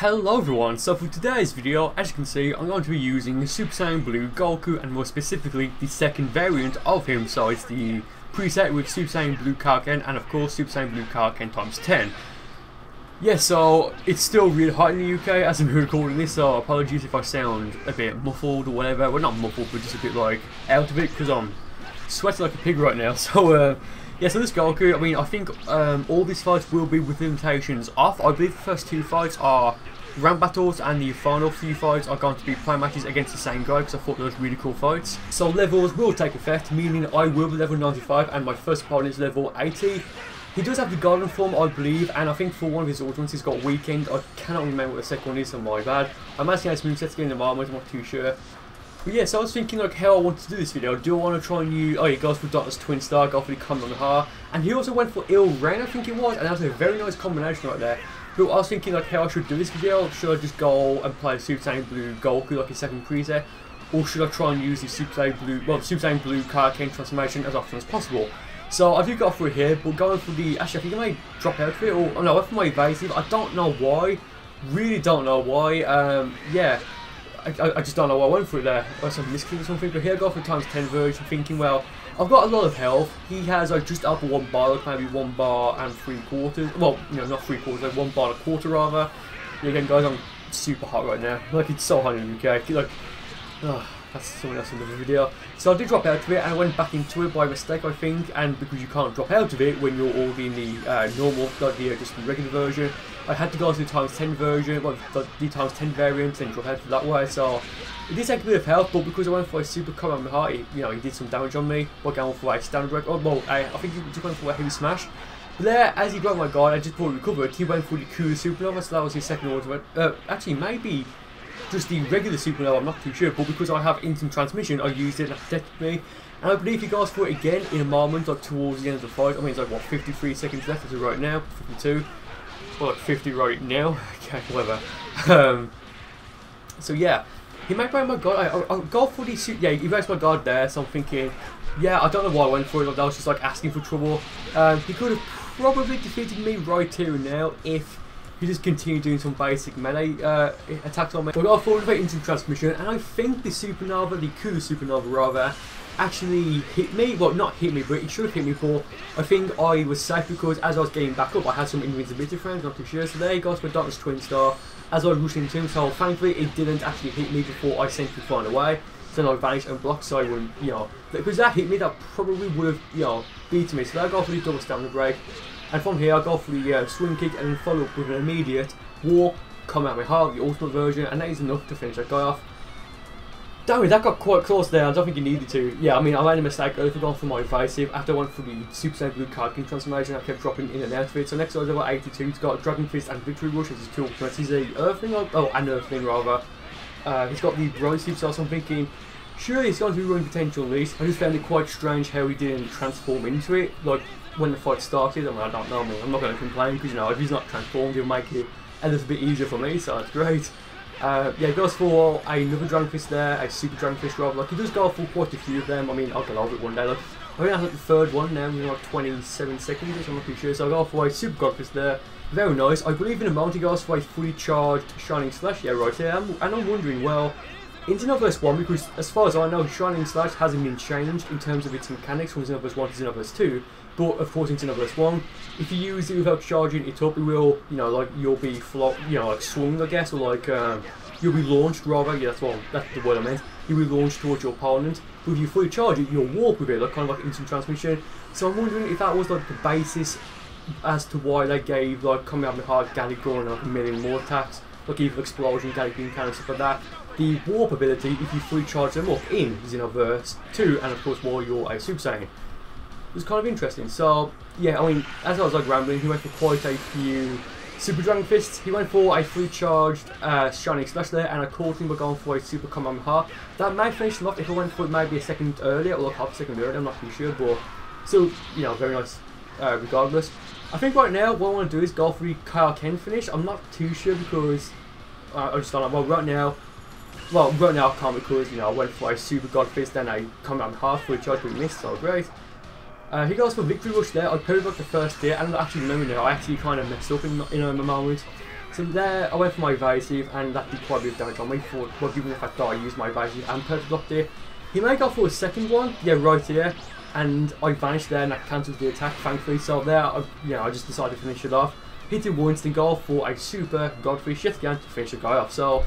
Hello everyone, so for today's video, as you can see, I'm going to be using the Super Saiyan Blue Goku, and more specifically the second variant of him, so it's the preset with Super Saiyan Blue Kaken and of course Super Saiyan Blue Kaken times 10. Yeah, so it's still really hot in the UK as I'm recording this, so apologies if I sound a bit muffled or whatever. Well, not muffled, but just a bit like out of it because I'm sweating like a pig right now. So yeah, so this Goku, I mean, I think all these fights will be with limitations off. I believe the first two fights are round battles and the final few fights are going to be play matches against the same guy because I thought those were really cool fights. So levels will take effect, meaning I will be level 95 and my first opponent is level 80. He does have the golden form, I believe, and I think for one of his ultimates he's got weekend. I cannot remember what the second one is, so my bad. I'm asking his moveset again in the moment, I'm not too sure. But yeah, so I was thinking like how I wanted to do this video. Do I want to try and use, oh, he goes for Darkness Twin Star, go for the Kamehameha, and he also went for Ill Rain, I think it was, and that was a very nice combination right there. But I was thinking like how I should do this video. Should I just go and play Super Saiyan Blue Goku like his second preset, or should I try and use the Super Saiyan Blue Kaken transformation as often as possible? So I do go for it here, but going for the, actually I think I may drop out of it, or no, I went for my evasive. I don't know why, really don't know why. Yeah, I just don't know why I went for it there. I was misclick or something, but here I go for the times 10 version, thinking, well, I've got a lot of health. He has like just up 1 bar, like maybe 1 bar and 3/4. Well, you know, not 3/4, like 1 bar and a quarter rather. Yeah, again, guys, I'm super hot right now. Like, it's so hot in the UK. Like, oh, that's someone else in the video. So I did drop out of it and I went back into it by mistake, I think. And because you can't drop out of it when you're already in the normal, like the just the regular version, I had to go to the times 10 version, well, the times 10 variant, and drop out of that way. So it did take a bit of health, but because I went for a super Kamehameha, you know, he did some damage on me. By going for a standard break, oh well, I think he just went for a heavy smash. But there, as he broke my guard, I just before he recovered, he went for the cool supernova, so that was his second ultimate. Actually, maybe just the regular supernova, I'm not too sure, but because I have instant transmission, I used it and that protected me. And I believe he goes for it again in a moment, like towards the end of the fight. I mean, it's like, what, 53 seconds left as of right now, 52. Well, like 50 right now. Okay, whatever. So yeah, he might break my guard. I'll go for the suit. Yeah, he breaks my guard there, so I'm thinking, yeah, I don't know why I went for it. Like, that was just like asking for trouble. He could have probably defeated me right here and now if he just continued doing some basic melee attacks on me. So I got a full instant transmission, and I think the supernova, the cool supernova rather, actually hit me. Well, not hit me, but it should have hit me, but I think I was safe because as I was getting back up I had some invincibility frames, not too sure. So there he goes for Darkness Twin Star as I rushed into him, so thankfully it didn't actually hit me before I sent it flying away. So then I vanished and blocked, so I wouldn't, you know, because that hit me, that probably would have, you know, beaten me. So there I go for the double stamina break, and from here I go for the swing kick and then follow up with an immediate walk, come out my heart, the ultimate version, and that is enough to finish that guy off. Damn it, that got quite close there. I don't think you needed to. Yeah, I mean, I made a mistake earlier for going for my evasive. After I went for the Super Saiyan Blue Kaken transformation, I kept dropping in and out of it. So next I was level 82. He's got Dragon Fist and Victory Rush as his two ultimates. He's a Earthling, an Earthling rather. He's got the Bronze Suit, so I'm thinking, sure, he's going to be running potential at least. I just found it quite strange how he didn't transform into it. Like, when the fight started, I mean, I don't know, I'm not going to complain because, you know, if he's not transformed, he'll make it a little bit easier for me, so that's great. Yeah, he goes for another Dragon Fist there, a Super Dragon Fist rather. Like, he does go for quite a few of them. I mean, I'll get over it one day. Like, I think that's like the third one now, you know, like 27 seconds, so I'm not too sure. So I'll go for a Super God Fist there. Very nice. I believe in a moment he goes for a fully charged Shining Slash. Yeah, right here. And I'm wondering, well, in Xenoverse 1, because as far as I know, Shining Slash hasn't been changed in terms of its mechanics from Xenoverse 1 to Xenoverse 2. But of course, in Xenoverse 1, if you use it without charging it up, it will, you know, like you'll be like swung, I guess, or like you'll be launched rather. Yeah, that's the word I meant. You'll be launched towards your opponent. But if you fully charge it, you'll walk with it, like kind of like instant transmission. So I'm wondering if that was like the basis as to why they gave like Kamehameha, Gallic Gun, and like a million more attacks, like Evil Explosion, Gallic Beam Cannon, stuff like that. The warp ability, if you fully charge them up in Xenoverse 2, and of course while you're a Super Saiyan. It was kind of interesting. So yeah, I mean, as I was like rambling, he went for quite a few Super Dragon Fists. He went for a fully charged Shining Slash there, and I caught him by going for a Super Kamehameha. That may finish him off if I went for it maybe a second earlier, or like half a second earlier, I'm not too sure, but still, you know, very nice regardless. I think right now what I want to do is go for the Kaken finish. I'm not too sure because I just don't know. Well, right now I can't because, you know, I went for a Super God Fist, then I come out half fully charged, but missed, so great. He goes for Victory Rush there. I probably got the first hit, and I actually remember now, I actually kind of messed up in a moment. So there, I went for my evasive, and that did quite a bit of damage on me, for, well, given the fact that I used my evasive and perfect block there. He may go for a second one, yeah, right here, and I vanished there, and that cancelled the attack, thankfully. So there, I just decided to finish it off. Hit him once, then go for a super godfish yet again to finish the guy off. So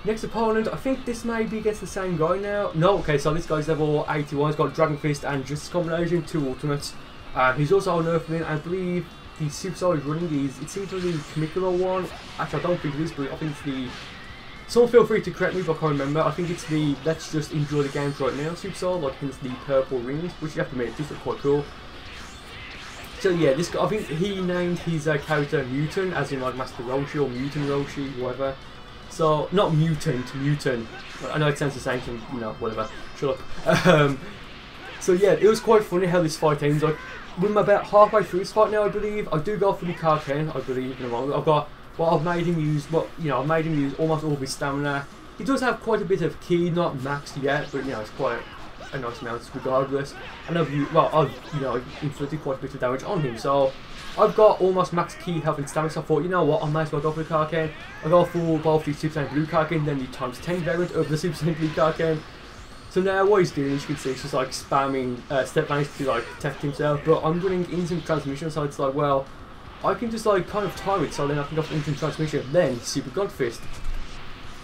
next opponent, I think this may be against the same guy now. No, okay, so this guy's level 81. He's got Dragon Fist and Justice combination, 2 ultimates. He's also on Earthling. I believe the super solid running is, it's either the Kamikula one. Actually, I don't think it is, but I think it's the. Someone feel free to correct me if I can't remember. I think it's the Let's Just Enjoy the Games Right Now super solid. Like, it's the purple rings, which you have to admit, just look quite cool. So yeah, this guy, I think he named his character Mutant, as in like Master Roshi or Mutant Roshi, whatever. So, not Mutant, Mutant. I know it sounds the same to, you know, whatever. Shut up. So yeah, it was quite funny how this fight ends. Like, we're about halfway through this fight now, I believe. I do go for the Karken, I believe, in a moment. I've got, well, I've made him use, well, you know, I've made him use almost all of his stamina. He does have quite a bit of ki, not maxed yet, but, you know, it's quite a nice amount regardless. And I've, I've, you know, inflicted quite a bit of damage on him, so I've got almost max ki health and stamina, so I thought, you know what, I might as well go for the Karken. I go for both the Super Saiyan Blue Karken, then the times 10 variant over the Super Saiyan Blue Karken. So now what he's doing, as you can see, he's just like spamming step vanish to like protect himself, but I'm running instant transmission, so it's like, well, I can just like kind of time it, so then I can go for instant transmission, then Super God Fist.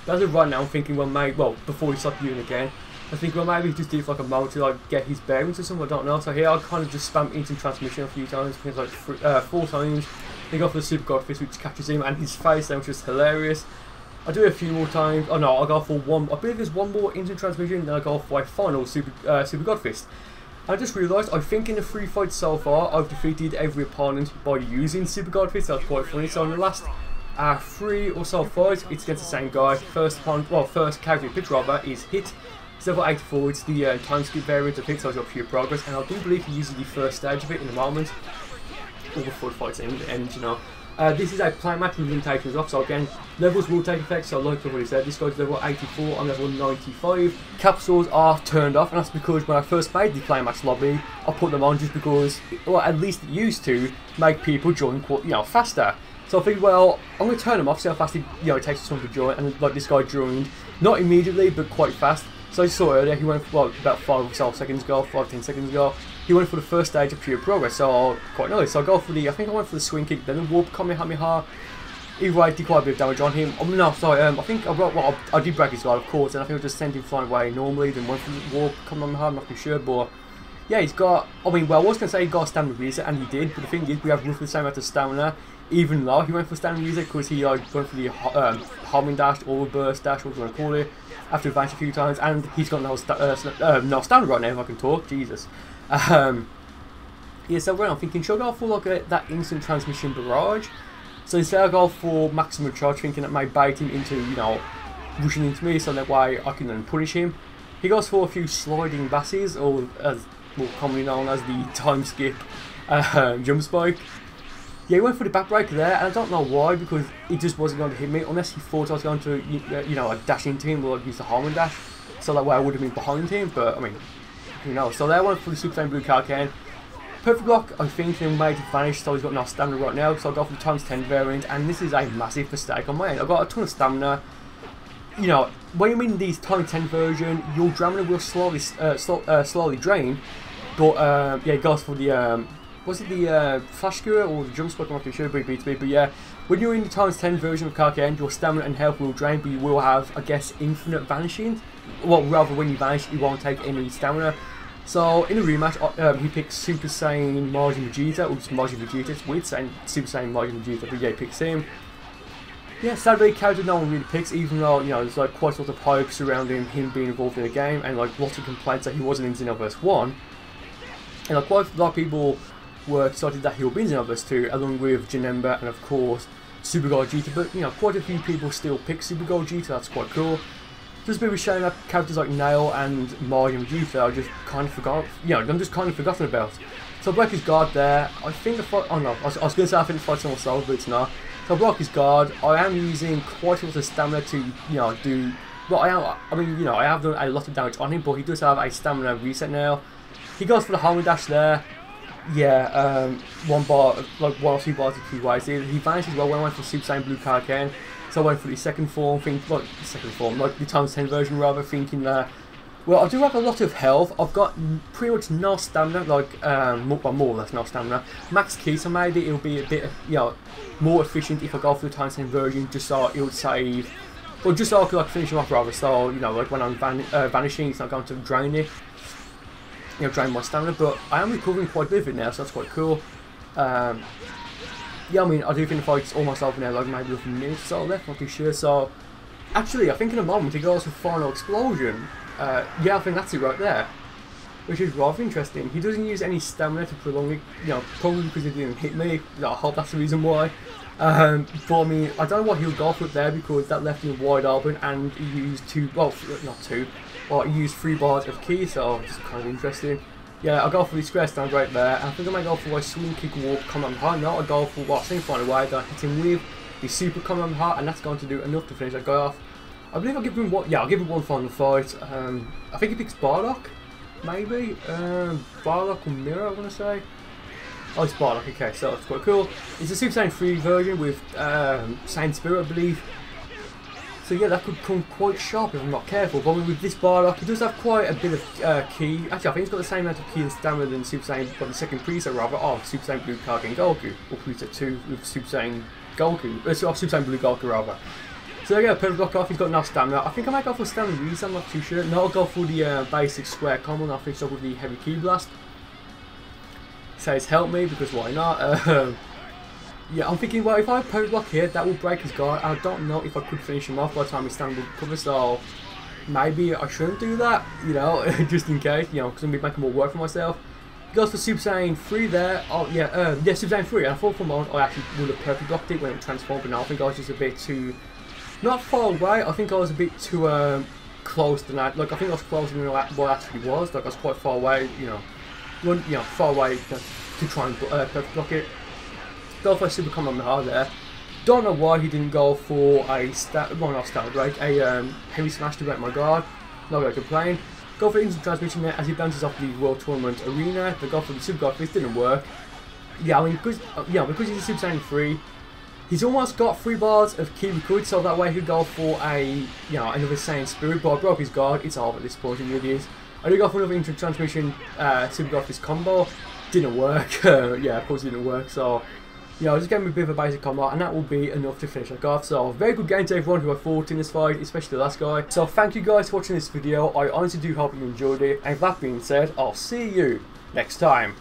As of right now, I'm thinking, well, maybe, well, before he stopped using again, I think, well, maybe he just did like a moment to like get his bearings or something, I don't know. So here I kind of just spam instant transmission a few times, I think it's like 4 times. Then go for the Super God Fist, which catches him, and his face then, which is hilarious. I do it a few more times. Oh no, I'll go for one. I believe there's one more instant transmission, then I go for a final Super God Fist. I just realised, I think in the 3 fights so far, I've defeated every opponent by using Super God Fist. That's quite funny. So in the last 3 or so fights, it's against the same guy. First character pitch rather is Hit. It's level 84. It's the time skip variant of Hit, so I've got pure progress, and I do believe he uses the first stage of it in the moment. All before the fight's end, you know. This is a plan match with limitations off, so again, levels will take effect, so like I've already said, this guy's level 84, I'm level 95. Capsules are turned off, and that's because when I first made the play match lobby, I put them on just because, well, at least it used to make people join, you know, faster. So I figured, well, I'm going to turn them off, see how fast it, you know, it takes someone to join, and like this guy joined, not immediately, but quite fast. So I saw earlier, he went for, well, about 5 or so seconds ago, 5-10 seconds ago. He went for the first stage of pure progress, so quite nice. So I go for the, I think I went for the swing kick, then the warp Kamehameha. Either way, I did quite a bit of damage on him. Oh no, sorry, I think I did break his guard, of course, and I think I just sent him flying away normally, then went for the warp Kamehameha, I'm not too sure, but yeah, he's got, I mean, well, I was going to say he got a stamina reset, and he did, but the thing is, we have roughly the same amount of stamina, even though he went for stamina reset, because he like, went for the homing dash, or burst dash, what you want to call it, after advancing a few times, and he's got no stamina right now, if I can talk, Jesus. Yeah, so I'm thinking, should I go for like that instant transmission barrage? So instead I go for maximum charge, thinking that may bait him into, you know, rushing into me, so that way I can then punish him. He goes for a few sliding basses, or as more commonly known as the time skip jump spike. Yeah, he went for the back break there, and I don't know why, because he just wasn't going to hit me, unless he thought I was going to, you know, like dash into him, or like use the homing dash, so that way I would have been behind him, but I mean, who knows. So there I went for the Super Saiyan Blue Karken. Perfect block, I think, then made it vanish, so he's got no stamina right now, so I'll go for the times 10 variant, and this is a massive mistake on my end. I've got a ton of stamina. You know, when you're in these times 10 version, your stamina will slowly drain, but yeah, it goes for the, was it the Flash Skewer or the Jump Spike, I'm not too sure, but yeah, when you're in the times 10 version of Karken, your stamina and health will drain, but you will have, I guess, infinite vanishing. Well, rather, when you vanish, you won't take any stamina. So, in a rematch, he picks Super Saiyan Majin Vegeta, or just Majin Vegeta, it's weird saying Super Saiyan Majin Vegeta, but yeah, he picks him. Yeah, sadly, character no one really picks, even though, you know, there's like quite a lot of hype surrounding him being involved in the game, and like lots of complaints that he wasn't in Xenoverse 1. And like quite a lot of people were excited that he'll be in Xenoverse 2, along with Janemba and of course Super Gogeta, but you know, quite a few people still pick Super Gogeta, that's quite cool. Just a bit of a shame that characters like Nail and Mario and Vegeta are just kind of forgotten, you know, I'm just kind of forgotten about. So I broke his guard there. I think the fight, oh no, I was going to say I think the fight's almost solved, but it's not. So I broke his guard. I am using quite a lot of stamina to, you know, do, well I mean, you know, I have done a lot of damage on him, but he does have a stamina reset now. He goes for the homing dash there. yeah, one bar, like 1 or 2 bars of key wise. He vanished as well when I went for Super Saiyan Blue card again. So I went for the second form, like the times 10 version rather, thinking that, well, I do have a lot of health. I've got pretty much no stamina, like, more or less no stamina. Max key, so maybe it'll be a bit, more efficient if I go for the times 10 version, just so it would save, or just so I could like finish him off rather, so, like when I'm vanishing, it's not going to drain it, drain my stamina, but I am recovering quite a bit of it now, so that's quite cool. Yeah, I mean, I do think the fight's almost over now, like maybe with a minute or so left, not too sure. So, actually, I think in a moment he goes for Final Explosion. Yeah, I think that's it right there, which is rather interesting. He doesn't use any stamina to prolong it, probably because he didn't hit me. I hope that's the reason why. But I mean, I don't know what he'll go for it there, because that left him wide open, and he used he used 3 bars of key, so it's kind of interesting. Yeah, I'll go for the square stand right there. I think I might go for a swing kick walk command hard. No, I'll go for what I think find a way that I hit him with the super command hard, and that's going to do enough to finish that guy off. I believe I'll give him one. Yeah, I'll give him one final fight. I think he picks Bardock, maybe. Bardock or Mirror, I want to say. Oh, it's Bardock. Okay, so it's quite cool. It's a Super Saiyan 3 version with Saiyan Spirit, I believe. So yeah, that could come quite sharp if I'm not careful. But with this Bardock, he does have quite a bit of key. Actually, I think he's got the same amount of key and stamina than Super Saiyan, but the second preset rather, of Super Saiyan Blue Kage Goku, or preset 2 with Super Saiyan Goku, Super Saiyan Blue Goku rather. So yeah, perfect block off. He's got enough stamina. I think I might go for stamina release. I'm not too sure. No, I'll go for the basic square combo, and I'll finish up with the heavy key blast. Says help me, because why not? Yeah, I'm thinking, well, if I perfect block here, that will break his guard. I don't know if I could finish him off by the time he's standing cover, so maybe I shouldn't do that, just in case, because I'm making more work for myself. He goes for Super Saiyan 3 there. Oh, yeah, Super Saiyan 3. And I thought for a moment I actually would have perfect blocked it when it transformed, but now I think I was just a bit too, not far away, I think I was a bit too close to that. Like, I think I was closer than what actually was. Like, I was quite far away, far away to try and perfect block it. Go for a super command hard there. Don't know why he didn't go for a heavy smash to break my guard. Not going to complain. Go for instant transmission there as he bounces off the World Tournament arena. They go for the super guard, this didn't work. Yeah, I mean, because he's a Super Saiyan 3, he's almost got 3 bars of key recruit, so that way he'll go for a another Saiyan Spirit. But I broke his guard. It's over at this point. It really is. I do go for another instant transmission super guard this combo. Didn't work. Yeah, of course it didn't work. So. Yeah, I'll just give him a bit of a basic combo, and that will be enough to finish that off. So, very good game to everyone who I fought in this fight, especially the last guy. So, thank you guys for watching this video. I honestly do hope you enjoyed it. And with that being said, I'll see you next time.